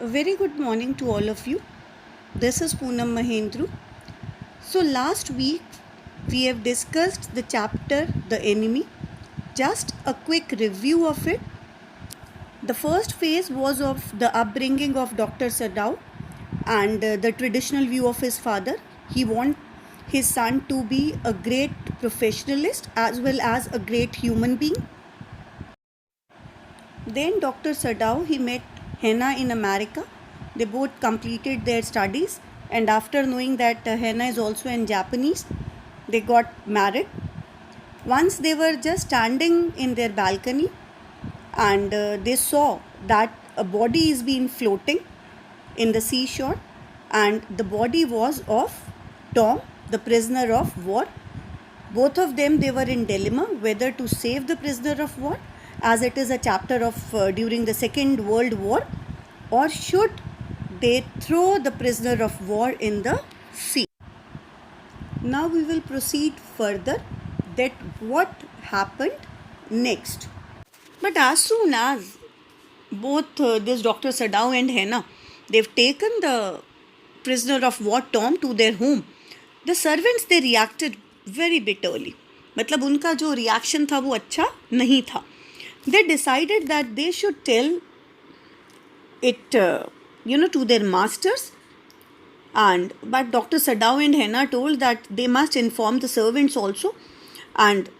A very good morning to all of you. This is Poonam Mahendru. So, last week we have discussed the chapter The Enemy. Just a quick review of it. The first phase was of the upbringing of Dr. Sadao and the traditional view of his father. He wanted his son to be a great professionalist as well as a great human being. Then Dr. Sadao, he met Henna in America. They both completed their studies, and after knowing that Henna is also in Japanese, they got married. Once they were just standing in their balcony and they saw that a body is being floating in the seashore, and the body was of Tom, the prisoner of war. Both of them, they were in dilemma whether to save the prisoner of war, as it is a chapter of during the Second World War, or should they throw the prisoner of war in the sea. Now we will proceed further that what happened next. But as soon as both this Dr. Sadao and Henna, they've taken the prisoner of war Tom to their home, the servants, they reacted very bitterly. मतलब उनका जो reaction था वो अच्छा नहीं था. They decided that they should tell it to their masters, but Dr. Sadao and Henna told that they must inform the servants also, and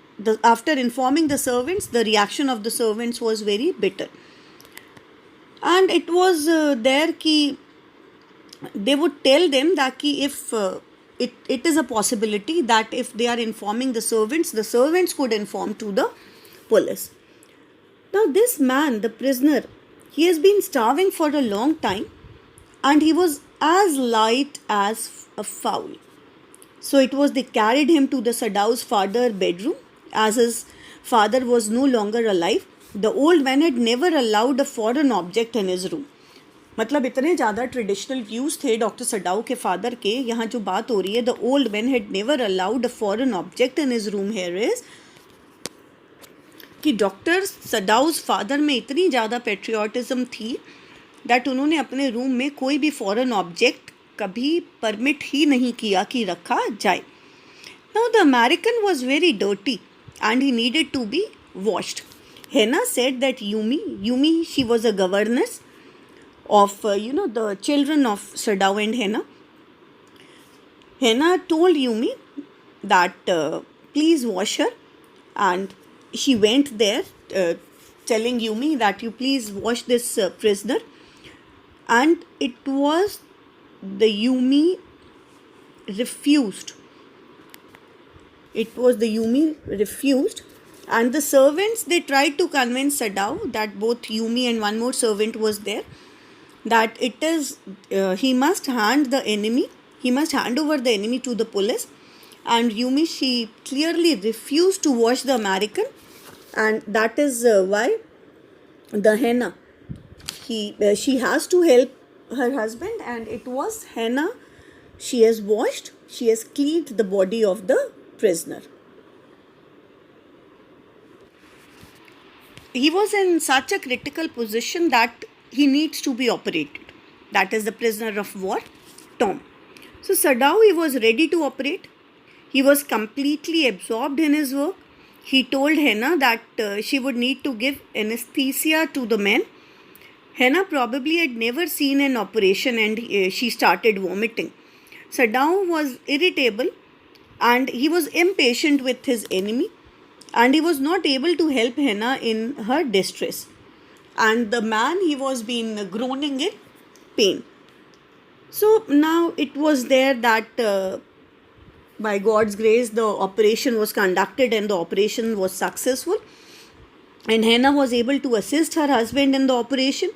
after informing the servants, the reaction of the servants was very bitter, and it was there ki they would tell them that ki if it is a possibility that if they are informing the servants could inform to the police. Now this man, the prisoner, he has been starving for a long time, and he was as light as a fowl. So it was they carried him to the Sadao's father's bedroom, as his father was no longer alive. The old man had never allowed a foreign object in his room. मतलब इतने ज़्यादा traditional views थे doctor Sadao के father के. यहाँ जो बात हो रही है, the old man had never allowed a foreign object in his room. Here is कि डॉक्टर सडाउस फादर में इतनी ज़्यादा पेट्रियाटिज्म थी दैट उन्होंने अपने रूम में कोई भी फॉरेन ऑब्जेक्ट कभी परमिट ही नहीं किया कि रखा जाए. Now the American was very dirty and he needed to be washed. Henna said that Yumi, she was a governess of the children of Sadao and Henna. Henna told Yumi that please wash her, and she went there telling Yumi that you please wash this prisoner, and it was the Yumi refused. And the servants, they tried to convince Sadao that both Yumi and one more servant was there, that it is he must hand over the enemy to the police. And Yumi, she clearly refused to wash the American, and that is why the Henna, she has to help her husband, and it was Henna, she has cleaned the body of the prisoner. He was in such a critical position that he needs to be operated. That is the prisoner of war, Tom. So Sadao, he was ready to operate. He was completely absorbed in his work. He told Henna that she would need to give anesthesia to the men. Henna probably had never seen an operation, and she started vomiting. Sadao was irritable and he was impatient with his enemy, and he was not able to help Henna in her distress. And the man, he was been groaning in pain. So now it was there that by God's grace the operation was conducted, and the operation was successful, and Henna was able to assist her husband in the operation.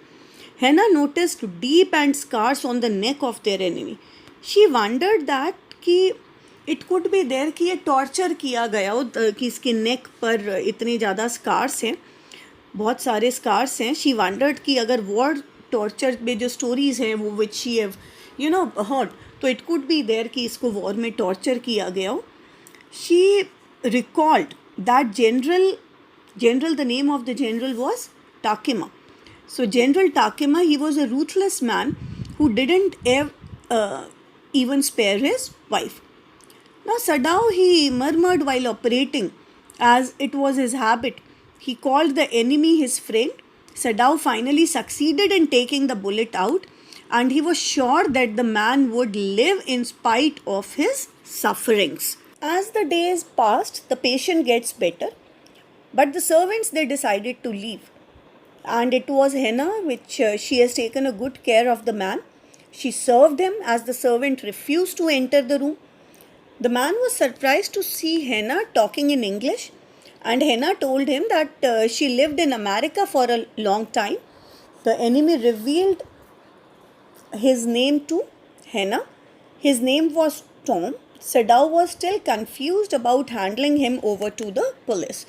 Henna noticed deep and scars on the neck of their enemy. She wondered that कि it could be there कि ये torture किया गया हो, कि इसके नेक पर इतने ज़्यादा स्कार्स हैं, बहुत सारे स्कार्स हैं. शी वंडर्ड कि अगर वॉर टॉर्चर में जो स्टोरीज़ हैं वो विच शी हैव हर्ड, तो इट कुड बी देयर कि इसको वॉर में टॉर्चर किया गया हो. She recalled that general, the name of the general was Takima. So General Takema, he was a ruthless man who didn't even spare his wife. Now Sadao, he murmured while operating, as it was his habit. He called the enemy his friend. Sadao finally succeeded in taking the bullet out, and he was sure that the man would live in spite of his sufferings. As the days passed, the patient gets better, but the servants, they decided to leave. And it was Henna which she has taken a good care of the man. She served him as the servant refused to enter the room. The man was surprised to see Henna talking in English, and Henna told him that she lived in America for a long time. The enemy revealed his name to Henna. His name was Tom. Sadao was still confused about handing him over to the police.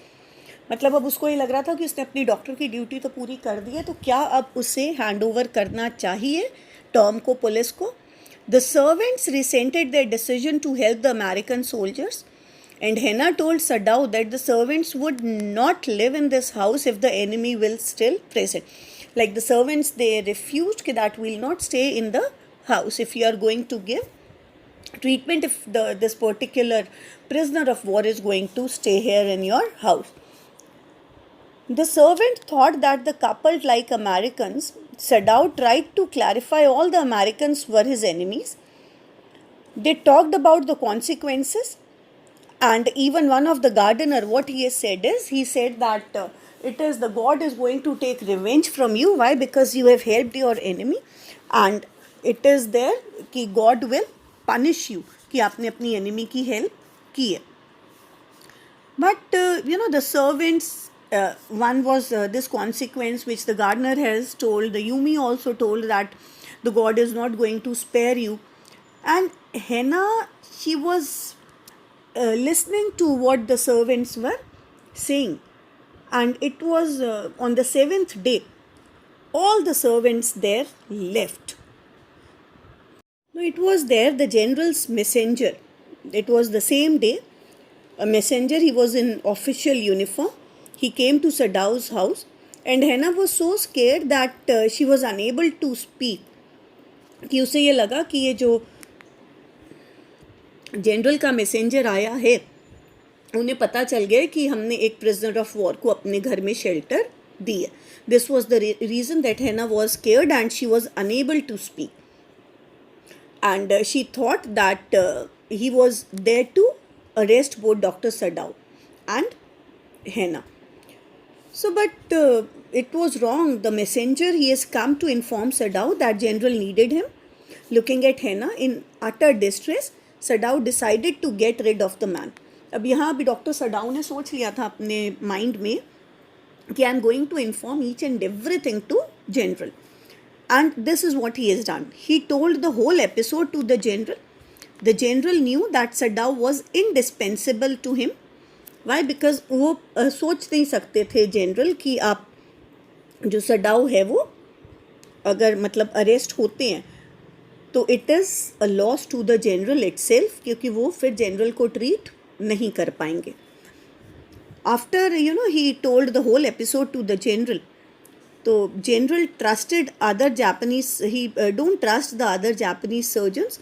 मतलब अब उसको ये लग रहा था कि उसने अपनी डॉक्टर की ड्यूटी तो पूरी कर दी है, तो क्या अब उसे हैंड ओवर करना चाहिए टॉम को, पुलिस को. The servants resented their decision to help the American soldiers, and Henna told Sadao that the servants would not live in this house if the enemy will still present. Like the servants, they refused that will not stay in the house if you are going to give treatment, if this particular prisoner of war is going to stay here in your house. The servant thought that the couple like Americans. Sadao tried to clarify all the Americans were his enemies. They talked about the consequences, and even one of the gardener, what he has said is, he said that it is the God is going to take revenge from you. Why? Because you have helped your enemy, and it is there कि God will punish you कि आपने अपनी enemy की help की है. But the servants, one was this consequence which the gardener has told. The Yumi also told that the God is not going to spare you. And Henna, she was listening to what the servants were saying. And it was on the 7th day, all the servants there left. No, it was there the general's messenger. It was the same day. A messenger, he was in official uniform. He came to Sadao's house, and Henna was so scared that she was unable to speak. कि उसे ये लगा कि ये जो general का messenger आया है, उन्हें पता चल गया कि हमने एक प्रिजनर ऑफ वॉर को अपने घर में शेल्टर दी है. This was the reason that Henna was scared and she was unable to speak. And she thought that he was there to arrest both Dr. Sadao and Henna. So, but it was wrong. The messenger, he has come to inform Sadao that general needed him. Looking at Henna in utter distress, Sadao decided to get rid of the man. अब यहाँ भी doctor सडाउ ने सोच लिया था अपने mind में कि I am going to inform each and everything to general. And this is what he has done. He told the whole episode to the general. The general knew that Sadao was indispensable to him. Why? Because वो सोच नहीं सकते थे general कि आप जो Sadao है वो अगर मतलब अरेस्ट होते हैं तो it is a loss to the general itself, क्योंकि वो फिर जनरल को ट्रीट नहीं कर पाएंगे. After he told the whole episode to the general. तो general trusted other Japanese, he don't trust the other Japanese surgeons.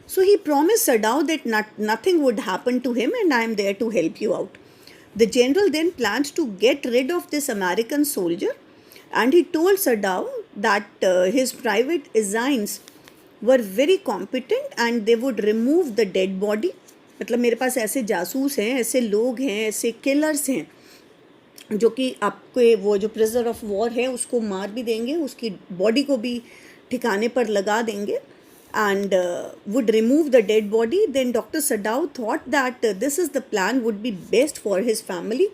So he promised Sadao that nothing would happen to him and I am there to help you out. The general then planned to get rid of this American soldier, and he told Sadao that his private assassins were very competent and they would remove the dead body. मतलब मेरे पास ऐसे जासूस हैं, ऐसे लोग हैं, ऐसे killers हैं जो कि आपके वो जो प्रिजनर ऑफ वॉर है उसको मार भी देंगे, उसकी बॉडी को भी ठिकाने पर लगा देंगे, and would remove the dead body. Then doctor Sadao thought that this is the plan would be best for his family.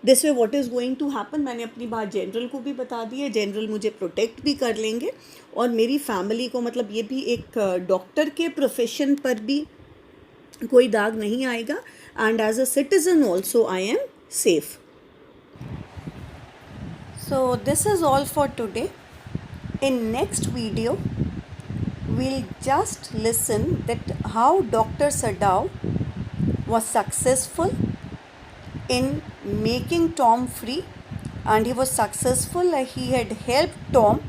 This way what is going to happen. मैंने अपनी बात जनरल को भी बता दी है, जनरल मुझे प्रोटेक्ट भी कर लेंगे और मेरी फैमिली को, मतलब ये भी एक डॉक्टर के प्रोफेशन पर भी कोई दाग नहीं आएगा, and as a citizen also I am safe. So this is all for today. In next video, we'll just listen that how Dr. Sadao was successful in making Tom free and he was successful. He had helped Tom